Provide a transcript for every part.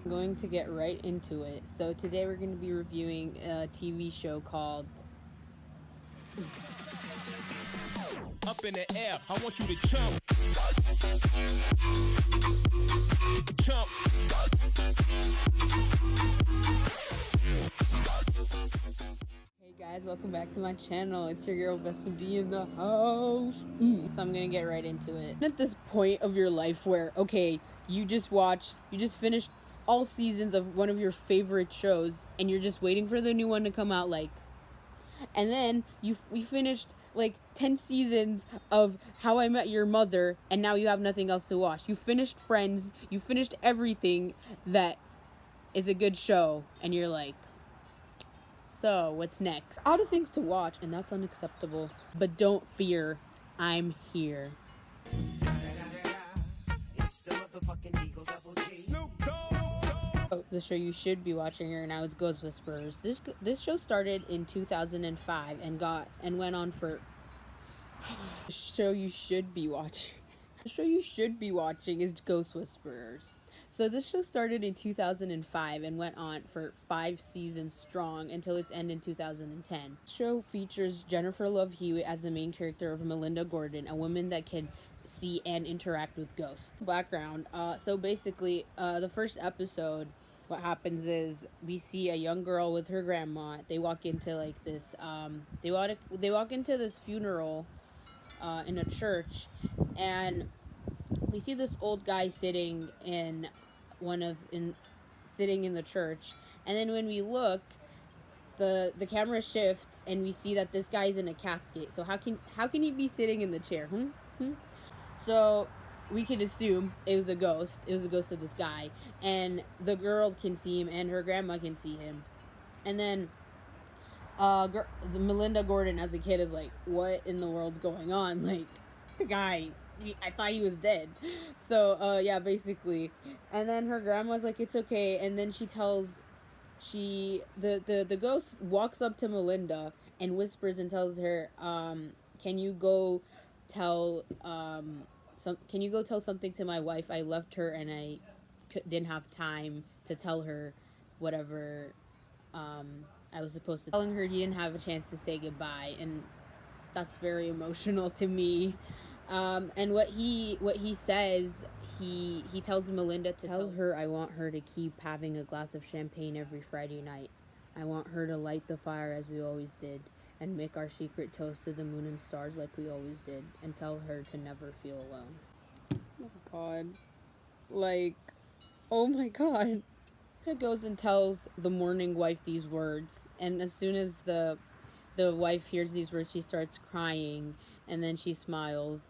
I'm going to get right into it. So today we're going to be reviewing a TV show called Up in the air, I want you to jump. Jump. Hey guys, welcome back to my channel. It's your girl Best B in the house. So I'm gonna get right into it. At this point of your life where, okay, you just finished all seasons of one of your favorite shows and you're just waiting for the new one to come out, and then we finished like 10 seasons of How I Met Your Mother, and now you have nothing else to watch. You finished Friends, you finished everything that is a good show, and you're like, so what's next? Out of things to watch, and that's unacceptable. But don't fear, I'm here. Oh, the show you should be watching right now is Ghost Whisperers. This show started in 2005 and went on for. The show you should be watching. The show you should be watching is Ghost Whisperers. So this show started in 2005 and went on for 5 seasons strong until its end in 2010. The show features Jennifer Love Hewitt as the main character of Melinda Gordon, a woman that can see and interact with ghosts. Background. So basically, the first episode, what happens is we see a young girl with her grandma. They walk into like this. They walk into this funeral in a church, and we see this old guy sitting in the church, and then when we look, the camera shifts and we see that this guy's in a casket. So how can he be sitting in the chair? So we can assume it was a ghost. It was a ghost of this guy, and the girl can see him, and her grandma can see him, and then the Melinda Gordon as a kid is like, what in the world's going on? Like, the guy, I thought he was dead. So yeah, basically, and then her grandma's like, it's okay, and then the ghost walks up to Melinda and whispers and tells her, can you go tell something to my wife? I left her and I didn't have time to tell her whatever I was supposed to. Telling her he didn't have a chance to say goodbye, and that's very emotional to me. And what he says, he tells Melinda to tell her, I want her to keep having a glass of champagne every Friday night. I want her to light the fire as we always did, and make our secret toast to the moon and stars like we always did, and tell her to never feel alone. Oh God. Like, oh my God. It goes and tells the mourning wife these words, and as soon as the wife hears these words, she starts crying, and then she smiles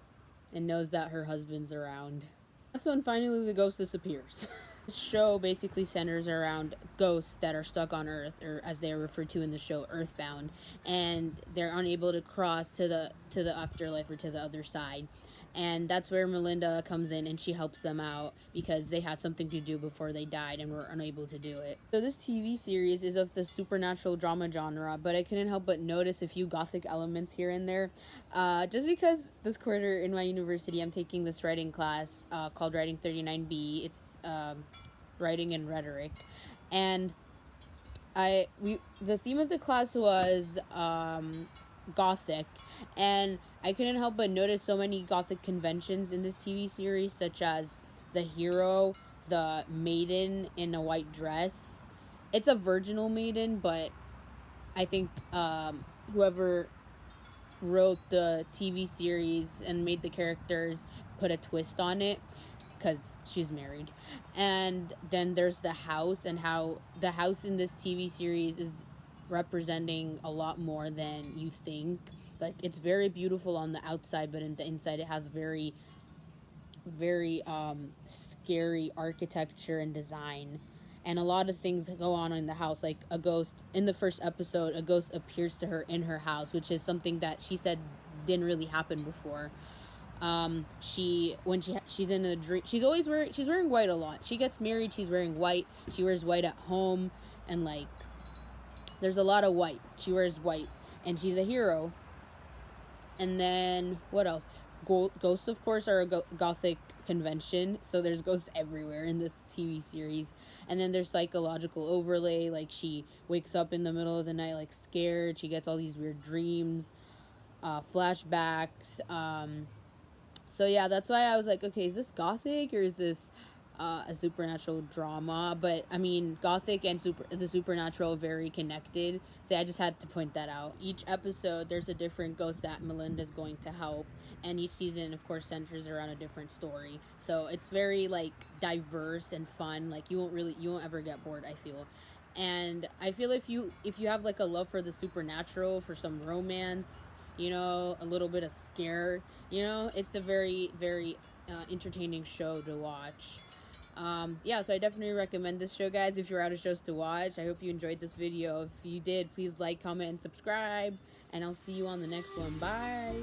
and knows that her husband's around. That's when finally the ghost disappears. This show basically centers around ghosts that are stuck on Earth, or as they are referred to in the show, Earthbound, and they're unable to cross to the afterlife or to the other side. And that's where Melinda comes in, and she helps them out because they had something to do before they died and were unable to do it. So this TV series is of the supernatural drama genre, but I couldn't help but notice a few gothic elements here and there. Just because this quarter in my university I'm taking this writing class called Writing 39B. It's writing and rhetoric. And the theme of the class was Gothic, and I couldn't help but notice so many Gothic conventions in this TV series, such as the hero, the maiden in a white dress. It's a virginal maiden, but I think whoever wrote the TV series and made the characters put a twist on it, because she's married. And then there's the house, and how the house in this TV series is representing a lot more than you think. Like, it's very beautiful on the outside, but in the inside it has very, very scary architecture and design, and a lot of things go on in the house. Like, a ghost in the first episode, a ghost appears to her in her house, which is something that she said didn't really happen before. She's in a dream, she's wearing white a lot. She gets married, she's wearing white. She wears white at home, and like, there's a lot of white. She wears white, and she's a hero. And then what else? ghosts, of course, are a gothic convention, so there's ghosts everywhere in this TV series. And then there's psychological overlay, like she wakes up in the middle of the night like scared. She gets all these weird dreams, flashbacks. So yeah, that's why I was like, okay, is this gothic or is this a supernatural drama? But I mean, gothic and the supernatural are very connected. So I just had to point that out. Each episode, there's a different ghost that Melinda's going to help, and each season, of course, centers around a different story. So it's very like diverse and fun. Like you won't ever get bored, I feel. And I feel if you have like a love for the supernatural, for some romance, a little bit of scare, it's a very, very entertaining show to watch. Yeah, so I definitely recommend this show, guys, if you're out of shows to watch. I hope you enjoyed this video. If you did, please like, comment, and subscribe. And I'll see you on the next one. Bye!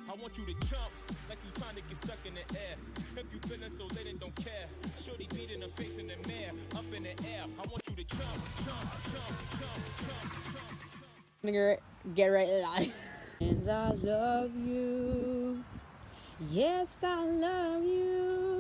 I want you to jump like you trying to get stuck in the air. If you feeling so late and don't care, shorty beat in the face in the mirror, up in the air. I want you to jump, jump, jump, jump, jump, jump. I'm gonna get right. And I love you. Yes, I love you.